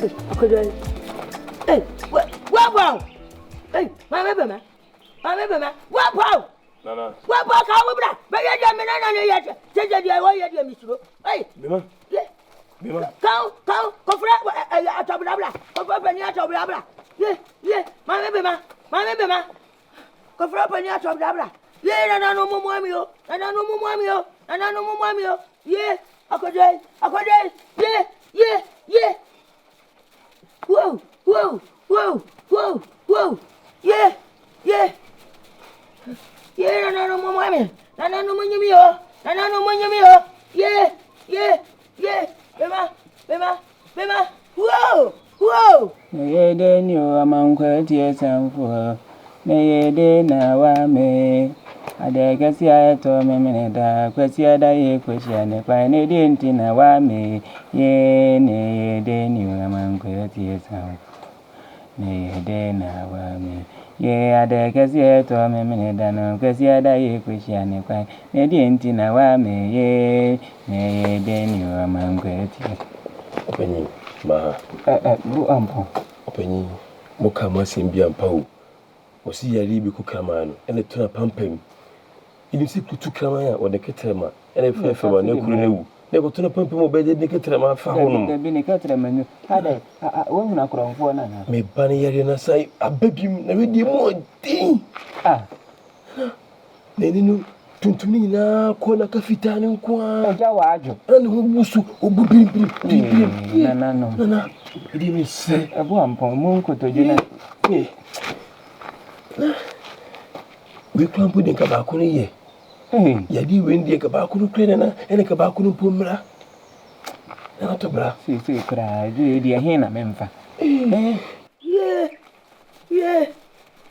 Akodo. Hey, what wow? Hey, mama bema. Mama bema. What wow? Nana. What wow ka wo bra? Ba ye dia me na na ye. Jeje dia wo ye dia mi suro. Hey. Bema. Yeah. Bema. Kau ko fra atobra bra. Ko fra pani atobra bra. Yeah. Mama bema. Mama bema. Ko fra pani atobra bra. Yeah, na no mumu ami o. Na no mumu ami o. Na no mumu ami o. Yeah. Akodo. Yeah. Whoa. Yeah. Yeah, no, mommy. No, money, oh. No, money, oh. Yeah. Bema. Whoa. Nay, then you among quite some for. Nay, then now me. I guess I told me minute, question I question if I didn't in a wame. Yea, nay, then you among quite some. Nay, then now me. Yea, I guess I told me minute, question I question if I didn't in a wame. Yea, nay, then you among quite. Opening, ma. Opening, Mokama Simbian Pau. Was he a ribi cookaman and a turn pumping? You see, to Kramaya or the Catrama, and a fair for no crew. Never turn a pumping obey the Catrama found. There been a Catraman. Had I won't knock on for another. May Bunny Yarina say, I beg you, never did more thing. Ah, then you to me now, Kona Cafitan and Qua, Jawajo, and who was so obedient. No, He didn't say a one for Munko to Jenna. We can't put in Cabacuni. Yadi win the Cabacunu Crenana and a Cabacunu Pumra. Not a bra. See, cry, dear Hena Memphis. Yeah.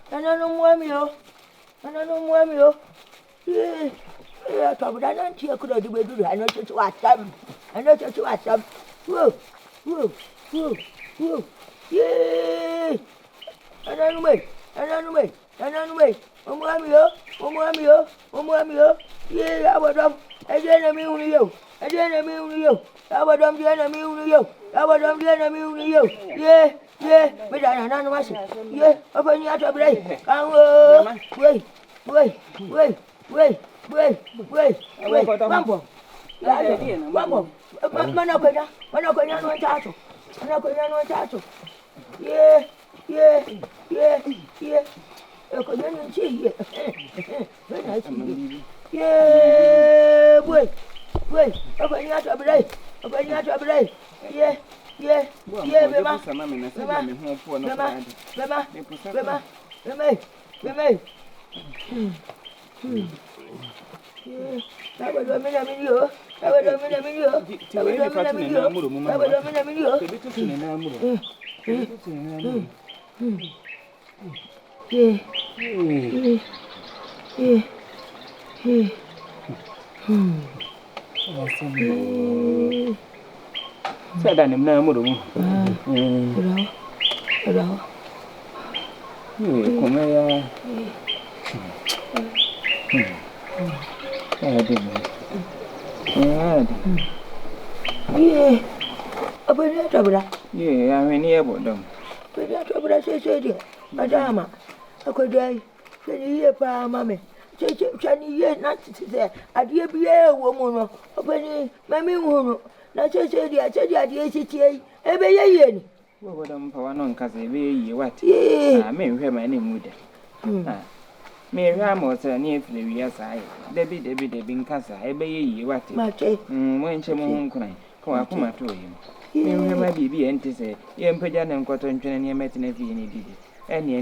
And I don't want me. Yeah, trouble. I don't hear could do it. I know to watch them. Whoa. Yeah. And I don't wait. Omwamio. Yeah, I was up. I didn't mean you. I was on the enemy. Yeah. But I don't know. Yeah, open your top break. Wait. Yeah. Yeah, wait. Open your top break. Yeah, Bema. Said I am now, Murum. Hello. Come Yeah. Open your top. Yeah, I mean, yeah, but them. But that's what I say, Madama. I could die. Say, yeah, pa, mammy. Say, yeah, not to say. I dear be a woman. Open my moon. Not so say, I said, I dear city. Every year. What am for one on Cassie? What? Yeah, I may have my name with it. May Ramos near Flavia's eye. Debbie, been Casa. Every year, what? When she won't cry. Come up to him. You have be and say, you and Pajan and Cotton Train, you met in a V. Any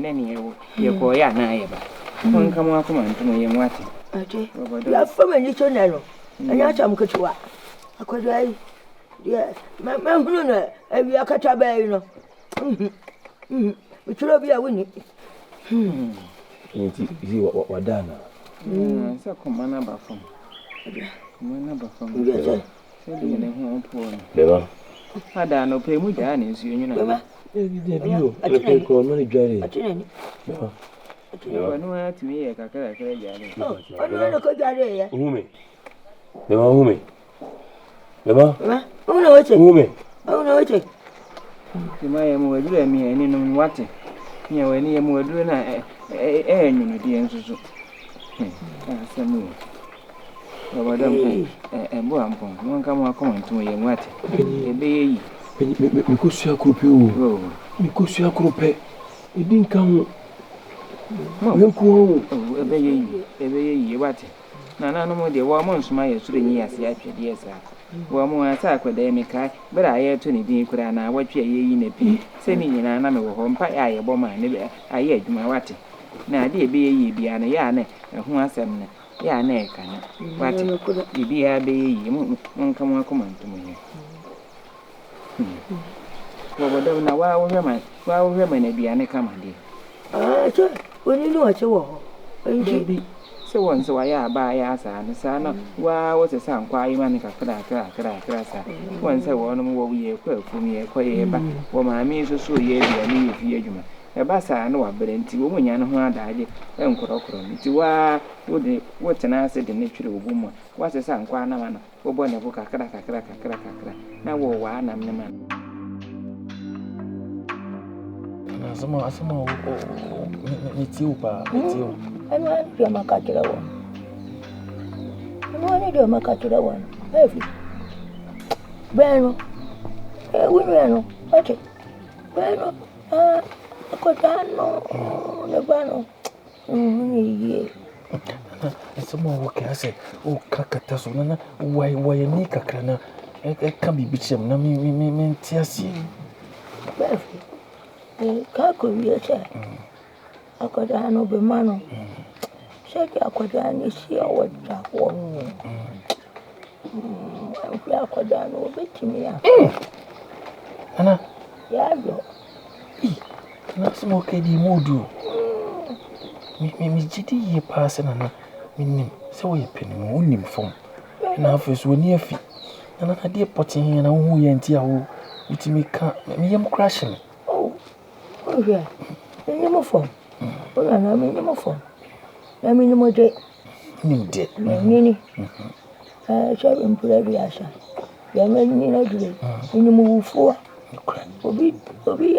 you call ya neighbor. One come up to me and what? You have from a little narrow. And that's I'm good to work. I could die. Yeah, my Luna, and we are Catabay, which will be a winning. You what done? So come on, number from. Yes, Bema. I don't know, pay me down, is you know. You pay call money, Jerry. You know, to me, I can't Oh, no, go there. Who me? Bema? Oh, no, it's it. Who me? Oh, no, it's it. my mother, me, and in what? You know, any more doing a unity and so. Some more. And Boampon, one come to me and what? A bay. Because you are croupé, because you are croupé. It didn't come. No, a bay, what? Nana, no more, the woman's my 3 years yet, yes, sir. One more attack with the Mika, but I had to need could I watch ye in a pea, sending in an animal home pie, I a woman, I yet my watty. Now, dear be ye be an yarn, and who has some yarn, what be a bay, won't come to me. Well, don't know why women be an command. Ah, when you know what you want, baby. So once I buy us and son, why was a son quiet man, cracker. Once I want more we equal for me a quiet, but my means so ye be a new year. A bassa no ability, woman, who had died, and crockery. To what an answer the nature of woman was a son quiet man, or born a book a cracker. Now, one am the man. Some it's you, pa. And why do you make a killer one? And why do you make a killer one? Heavy. Bueno, Williano, what it? Bueno, a cotano, Lebano. Some more work, I say, oh, Cacatasunana, why, a nika crana, I can be bitchem, no, me, Tiasi. Beffy, Caco, I could no be mano. Said I could see what that one. I could no bit me. Anna, yeah, that's more kiddy modu. Me, Jitty, ye passing, Anna, meaning, so ye penny moon form. And our first were near feet. And I dear potting and a woo and tea, which me can't, me am crashing. Oh, yeah, no form. Well, I mean, no form. I mean, no more day. You did, Nini. I shall improve the answer. You made me not do it. In the move for Obi,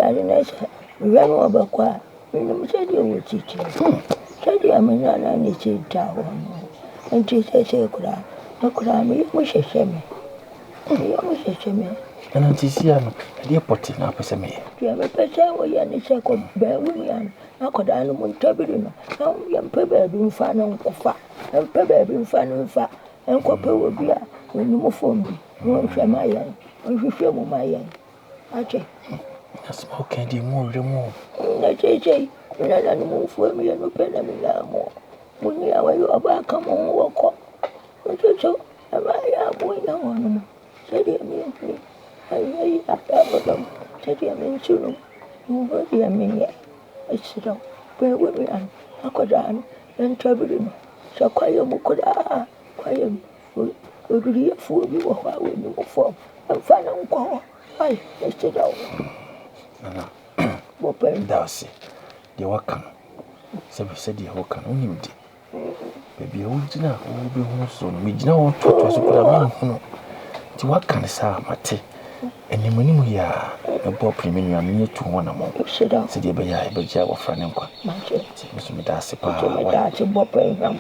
I didn't answer. We ran over quiet. We said you would teach you. Said you, I mean, I need to tower. And she said, no crime, you wish a shame. You wish a shame. And until Siam, a dear potting up as a me. You have a person where you are in a second, bear with me, and I could animal turbulent. Now, young Pebble being fun on the fat, and Pebble being fun on fat, and Copper will be when you move for me. Won't share my young, and you share my young. I say, a small candy more. I say, when I move for me and open them more. When you are where you are back, come on, walk up. So, am I going on? Said you, me. I have them. Said you, mean, soon. You will mean, yet. I sit down. Where would we are? I could run and travel. So, quiet, Mukoda, quiet. Would you fool you while we move form and find out call? I sit down. What Darcy, the Wakan. So we said the Wakan only did. Baby, old dinner will be home soon. We know what was a to what can say, Mate? And the money we are a bob premium near to one among. Sit down. Said the Bay, but you have a friend and quite. Mr. Darcy, that's a bob program.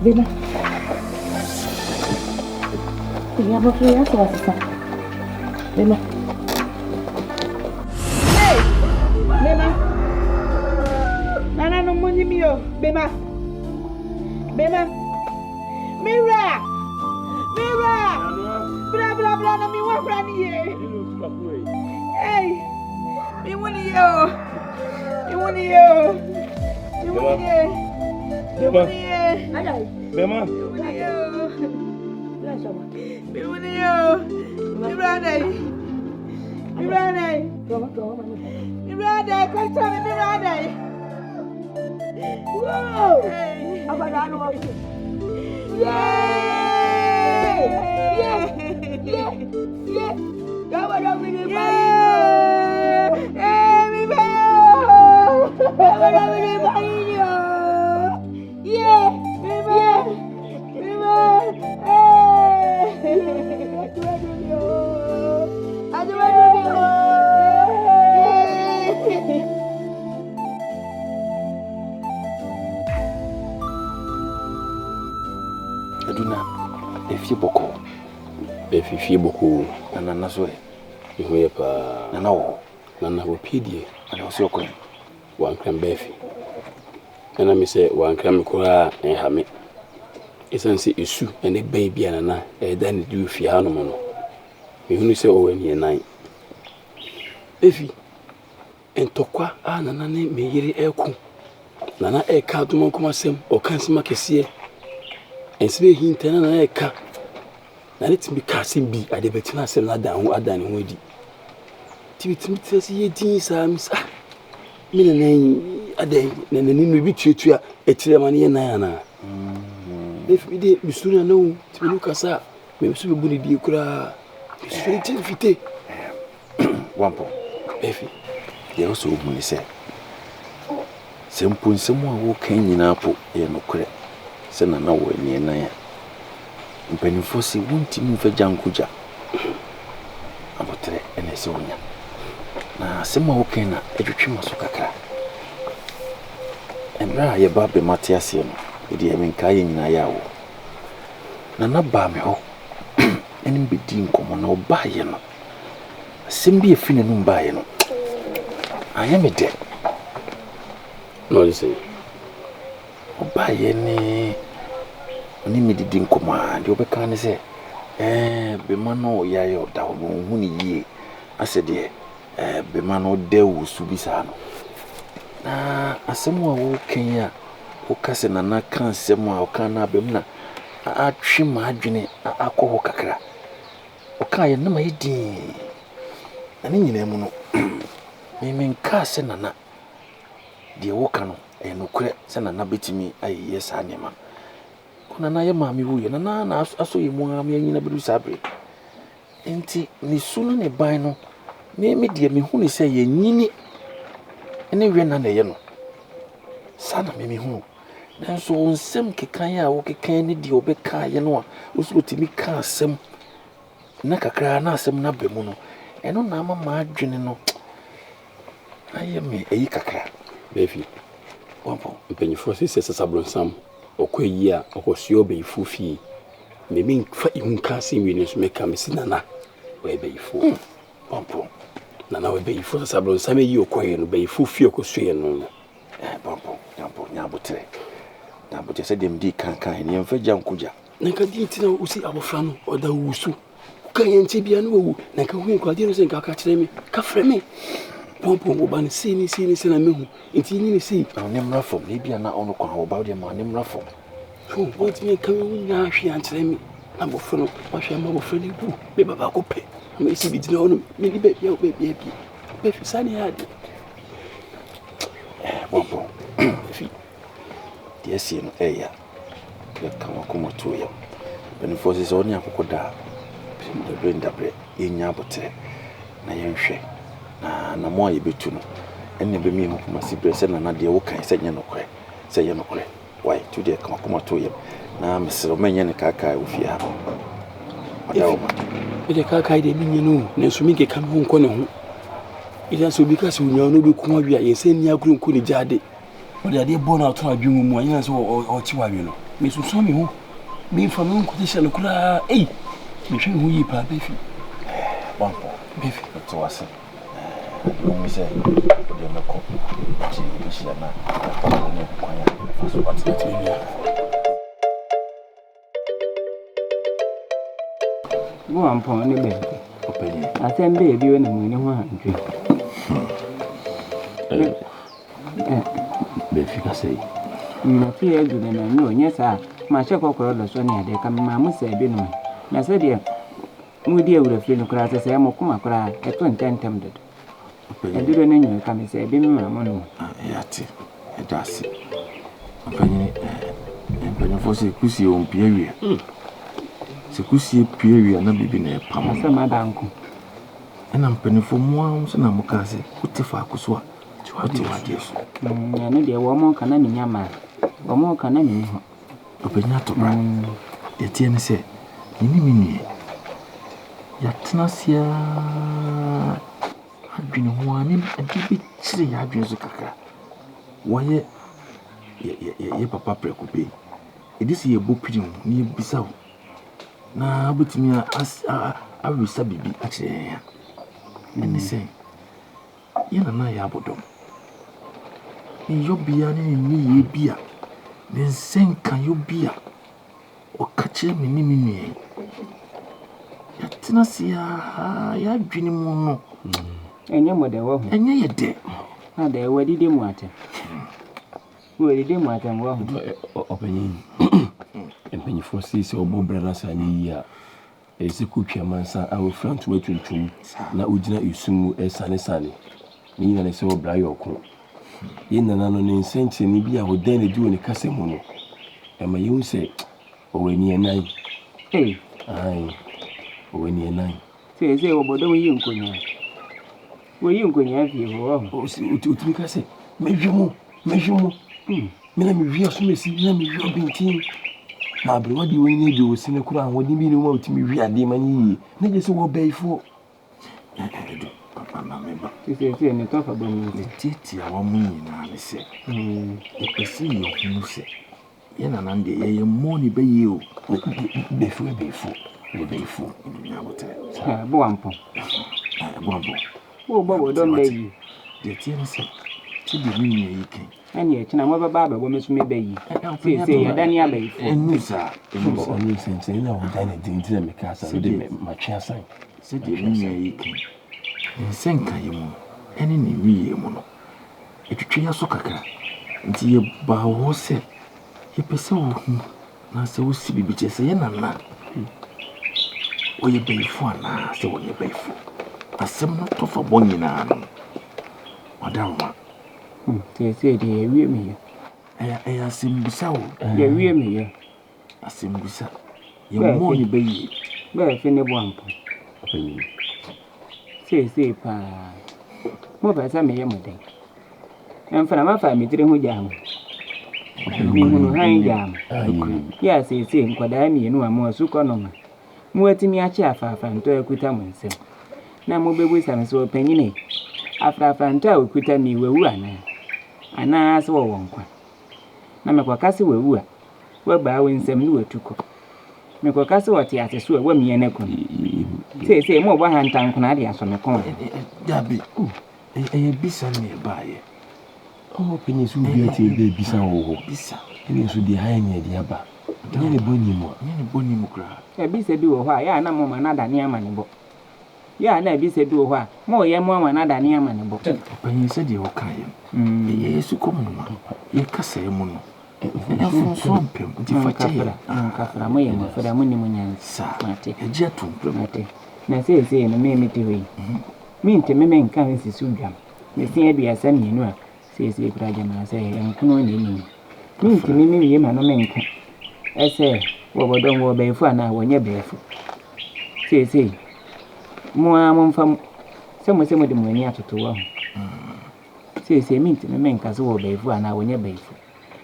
Bima. Iya, mau kaya sa. Bima. Hey! Bima. Nana no money mio. Bima. Bima. Mira. Bra na mi wa bra ni ye. Hey, me money yo. Me money yo. Me money yo. Me money yo. Bema. Me money yo. Me money yo. Me brother. Me brother. Me brother. Come tell me, me brother. Whoa! Hey. Yeah! That was really funny. Hey, me brother. That was really funny. Yeah! Me brother. Me brother. Hey. Aduna, efie boko. Efifie boko. Nana so e. Ihoye pa. Nana wo. Nana wo pidie. Ana wo se okon. Wankran befi. Nana me se wankran me kora ha me. Esanse esu ene baby anana e da ne du fie ha no mo no. Me hunu se o wani enan. Efi. Entokwa nana ne me yiri eku. Nana e ka dum nkomasem o kan sima kese. Ensibe hintana na eka. Na let me casting be at the betina sem na dan ho adan ho edi. Tibitimi tse ye din sa mis. Me na nan adan na nani no bi tuatua etire ma ne ye nan ana. If we dey bisuna no tibi no kasa me so be bu ne die kura. Bisuri tin fite. Wampo. Efi. Ye o so bu ni se. Sempo nsemu a wo kan nyina po ye no kure. Se na na wo ni nan ya. Mpanifo si wunti mu fa jankuja. Abotre ene se wonya. Na sema wo kan na edwetwe maso kakra. Emra ye ba be matiase no. Edi emi nkai nyina ya wo. Na ba me ho. Eni mbedi nkomo na oba ye no. Sembi efine no mba ye no. Anya me de. No listen. Oba ye ni oni mi didi nkoma de obeka ne se be ma no ya yo da wo hu ni yie ase de be ma no de wo su bi sa no na asemu a wo kan ya wo kase na na kan asemu a wo kan na be mu na atwe ma adwene akọ kakra wo kan ye na ma yidi ani nyina mu no me nka se na na de wo kan no no kure se na na betimi ayi sa nema na ye maami wuye na aso ye mu am ye nyina bedu sabre enti ni sunu ne ban no me de me hu ni se ye nyini ene we na ye no sana me hu nanso onsem kekan a wo kekan ne de obeka ye no a osu otimi ka asem na kakra na asem na be mu no eno na ma adwene no aye me eyi kakra Befi. Wampo Mpenyifo se sasablonsam. Okoyi a okosio be ifufi me fa ihunka se wi ne so meka me sinana we be ifu pompo nana we be ifu sablo same yi okoyi no be ifufi okosue no pompo nyabotre se dem di kankan ne mfa jankuja na ka di tina usi abofra no oda wusu ka yenti bia no wu na ka hu kwade no se nka ka kire me ka frɛ me pompo oba ne si na mehu enti ni ne si na ne mra fom ne bia na ono kwa ho ba de ma ne mra fom so what me ka nya hwe antre me na bofra no ma hwe ma bofra ne bu me baba ko pe me si bi dina ono me di be bia be fi sani hade pompo fi dia si no eya ke kan ko moto ya ben force so ni akokoda dabre yenya botre na yenhwe na mo aye betu no enne be mi ho kuma sibre se na de wo kan se nye nokore why to de kan kuma to yem na mesero menye ne kaka ofi ha adawo de kaka de minye no na so mi ke kan ho nko ne ho ida so bi ka se unya no bi ko awia ye se ni agru nko ne jade o de ade bo na to adwun mu anya so o chi wa wi no me so so mi ho mi fa mi nko te sha no kura me hwe ho yi pa befi bompo befi to wase mi se de me ko ti bi shi na ne kwanya so what it mean Go on pon ni be. Asembe bi we na mu ni ho antwe. Be fika sei. Na fi edu na no nya sa ma che kokoro do so ni ade ka ma mu se bi no. Na se de mu di ewura fi no kra se mo kuma kra e to ntentem dodo. Eduro na nyu ka me se bi mi ma mo no. Yati. Edasi. Mpanyin fo se kusi o mpia wi. Se kusi pia wi na bibi na pam. Asa ma danko. Ena mpanyin fo mo so na mo ka se kutifa akuso a. Wati Yesu. Ya no de wo mo kana ni nyama. Wo mo kana ni ho. Openya to bra. De tie ne se ni minue. Ya tnasia adwene ho ani bi chire ya adwene so kakra. Woye ye papa preko be. Edisi ye bopiri ho ni bisa ho. Na abutimi a wisa bibi a chire ya. Eni se ye na ya bodom. Ni yobia ni ye bia. Ni nsenka yobia. O kache me ni minue. Ya tnasia ya adwene mu no. Enye mo de wo ho. Enye ye de. Na de wo dide mu ate. Wo dide mu ate wo ho. Openyin. Empenyi for sisi obo brana sa ni ya. Ese kutwa mansa a wo front wa tuntum na ugina isumu sane. Ni na se obra yoko. Ye nana no ne nsente ni bia wo dan na di woni kase mu no. Ema ye unse owani enan. Ai. Owani enan. Se obodo yi nkonya. Wo yi nkonya fi ho. O si utumi kase. Mejwemo. Mena mi wi asumesi, na mi wi obintin. Ma bre wadi wo ni de wo sine kura wodi bi ni wo utumi wi ade mani. Na je se wo baifo. Papa na meba. Se ni to fa bo mi. Titi a wo mu nyina ne se. Epesi yo hunu se. Ye na nan de ye mo ni be ye o. Baifo. Ni abote. Bo ampo. Wo bo do mbe yi. De tie ne se. Ti de ni ye ken. Ani e kina mo baba bo mesume be yi. Se ya dani abaifo. Enusa. Oni sense na wo dan na dinti na mekasa de matwa san. Se de ni ye ken. Nsenka ye mu. Eni ni wi ye mu no. Etwetwe ya so kakra. Nti ye ba wo se. Ye pese wo hu. Na se wo si bibi che se ye nana. Oye baifo na se wo ye baifo. Asem no to fa bo nyina no. Odawa. Se de ye wi mi ye. Aya simbisa wo. Ye wi mi ye. Asimbisa. Ye mo ni be yi. Be fi ne bo ampo. Se pa. Mo ba sa me ye mo den. Emfa ma fa mi dire ho jam. Mi hunu han jam. Ya se nkwada mi enu amu asuko no ma. Mo atimi achi afafa nto akuta mo nsem. Na mo bebu sa me so panyine. Afrafa nto akuta mi wewu ana se wo wonkwa. Na mekwakase wewu a. Wa ba we nsem ni wetuko. Mekwakase wote ate so wa mi ene kono. Se mo ba han tanko na de aso me kon. Dabi. Bisa me ba ye. Penyi su bi ati be bisa wo. Bisa. Eni so di ha nya di aba. Nye ne boni mu kra. Bisa bi wo ho a ya na mo ma na dane amane bo. Ya na bisa bi wo ho a mo ye mo ma na dane amane bo. Penyi se di wo kan ye. Yesu ko mu ma. Ye kasa ye mu no. Efo pem di fa che. Kafra mo ye mo fada mo ni mo nyansa. Mate. Eji atum mate. Na se no me ti hoyi. Mi nteme me nka nsi su dwam. Me sin aduasa mienu a se kura jama se enkuno ni ni. Mi nteme me ye ma no me nka. Ese wo bodon wo baifo ana wo nye baifo. Se mo amfa se mo de mo ani atoto wo. Se mi nteme me nka se wo baifo ana wo nye baifo.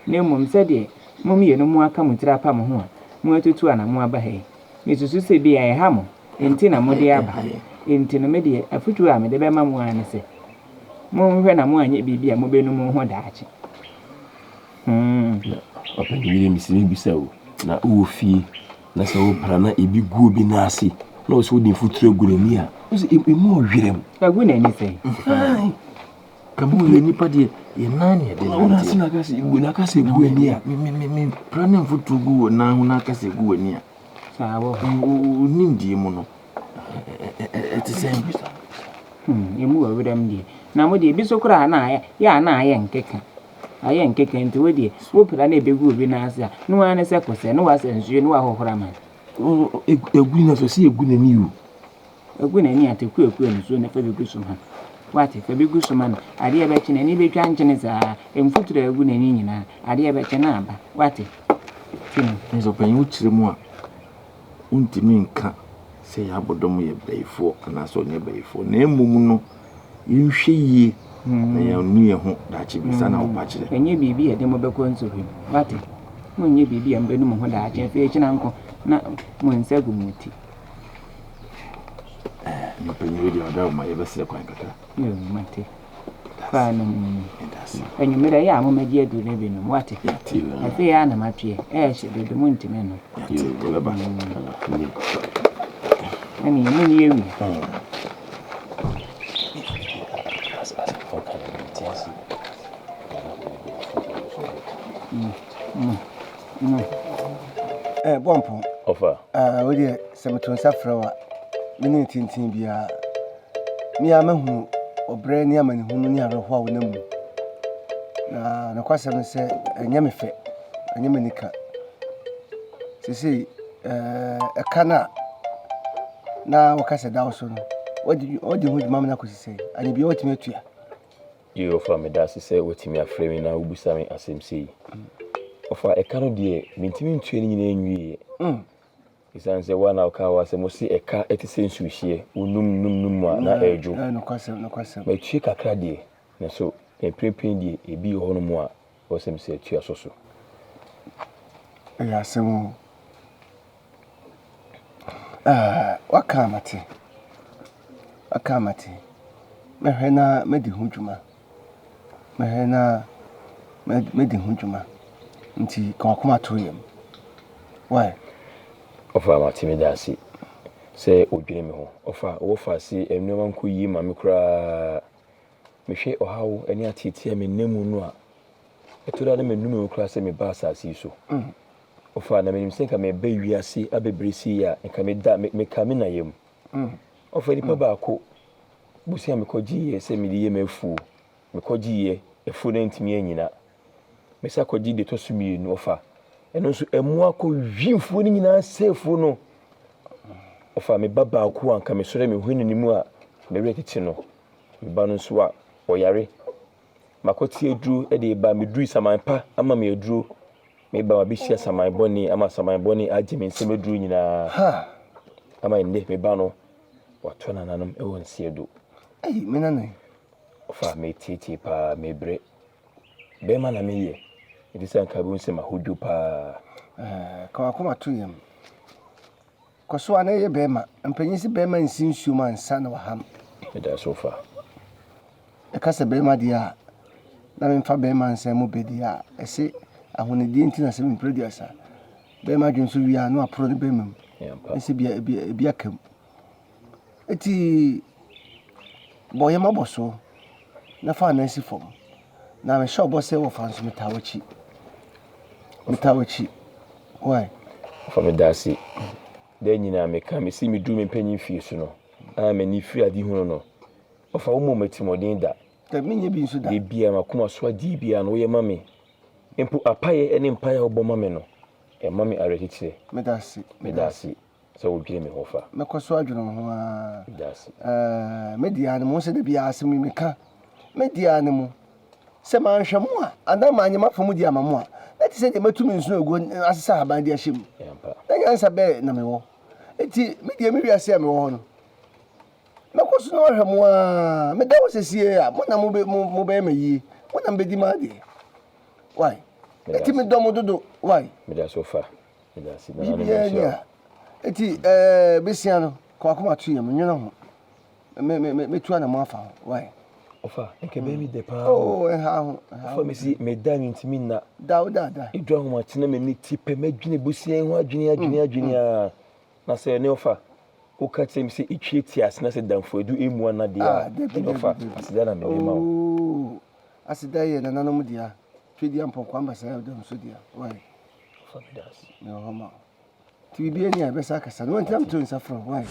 Na mum se de mo mi yenu mo aka mo tira pa mo ho a mo atutu ana mo aba he. Me susu se bi ya ha mo enti na mo de aba. Enti no me de afutu a me de be ma mo ane se mo hwe na mo anye bibia mo benu mo ho daache. Open yiri misimi bisawo na wo fi na se wo para na ebi guo bi na ase na wo se wo din future gure ni a wo se emu ohwerem agu na ni se kamu ye nipa de ye nani ye de na se na ka se gu na ka se gu ani a me para na future gu na ho na ka se gu ani a sawo nim die mu no It's the same. You move with them, dear. Now, would you be so cry? Ya na I am kicking. I am kicking to with you. Whoop, I need be good in answer. No one is a question, no one says you know how Raman. Oh, a winner to see a good in you. A good and yet a quick queen soon if every good man. What if every good man? I dear bet in any big cantions are in foot to a good and Indian. I dear bet your number. What if? There's a penny which the more. Untiminka say Abodom ye bay for, and I saw near for. Name Muno, you she ye, near home that you be son of bachelor. And ye be a demo beacons of him. What if? When ye be and Benum when I can fetch an uncle, not when Sagumuti. You pay radio down my ever said quite better. You might take. And you made a yam, my dear, to live in what if I fear Anna, my dear, as she did the winter men. And you mean you. Bompo. Offer. We did some to suffer. Many tintin be a mere man or brain yaman who near a while number. Na kwasem say enyame fe enyame nika sisi kana na wakasa dawo so no odi hu mama na kwisi ani bi otime atua You offer me that say wetimi afremi na ubusa me asem sei offer eka no de mentimi ntue ni nyina enwie isan say one aka wa say mo si eka etise nsuhie unum na ejo no kwasem ma tue kakra de na so prepare die ebi ho no mu a wasem se atua so ya semu wakamati mehena medi hujuma nti kakoma toyem why ofa matimi dasi se odwene me ho ofa wo fa si enuma nko yi ma me kura mehwe ohawo ani atete me nemu no a etura na menum kura se me ba asasi so ofa na menim senka me ba wiase abebresi ya nka me da me kame na yem ofa nipa ba ko busia me kogiye se me diye mefu me kogiye efu na ntimi anyina me sa kogi de to sumi no ofa eno nso emu akọ hwimfu ni nyina sefu no ofa me baba ko anka me sore me hwenu ni mu a me retete no me ba no nso a oyare makoti edru e de ba me dru samanpa ama me edru me ba ma bihia saman boni ama saman boni agi me nsem edru nyina ama inde me ba no wato nananum e won siedo me nanai ofa me titi pa me bre be ma na me ye it is an kabun se mahudu pa kakoma toyem koso ana ye bema mpanyisi bema nsinsu ma nsa na waham da sofa e kasa bema dia na me mfa bema nsa mu bedia ese ahonedi ntina se me producer bema dwonso wi a no apro ne bema ese bia kam eti boye maboso na fa na esi fom na me sure boss e wo fa nso metawachi why for me dasi de nyina me ka me si me du me panyin fie so no a me ni fie adi hu no ofa wo mo matimodin da te menye bi nso da de bia makoma so adi bia no ye mame empu apaye ene mpaye obo mame no e mame aretite me dasi so wo gire me hofa me koso adwono ho a dasi media ne mo se de bia asem me ka media ne mo se man hwemu a ana manyema famu di amamu a eti se de matumi nso ego asesa haban de ahyem yampa na nyansa be na mewo eti media me wiase a mewo ho no mekoso no hwemu a me dawo sesie a mo na mo be mayi mo na be di ma de why eti me domo dodo why me da sofa me da si na no eti besia no kwakoma to yam nwena ho me tu ana mo afa why ofa nke be mi de pa ha ofa me si me da ntimi na da edwa ho ma tena me ni tipe madwene busia ho adwene a na se ne ofa o ka tem se itwe tias na se danfo edu emu na de a ofa asida na me ma o asida ye na nanom dia twedi ampon kwa mbasa ya do so dia why ofa me das no homa ti bibia ni abesa kasa no ntam to nsa from why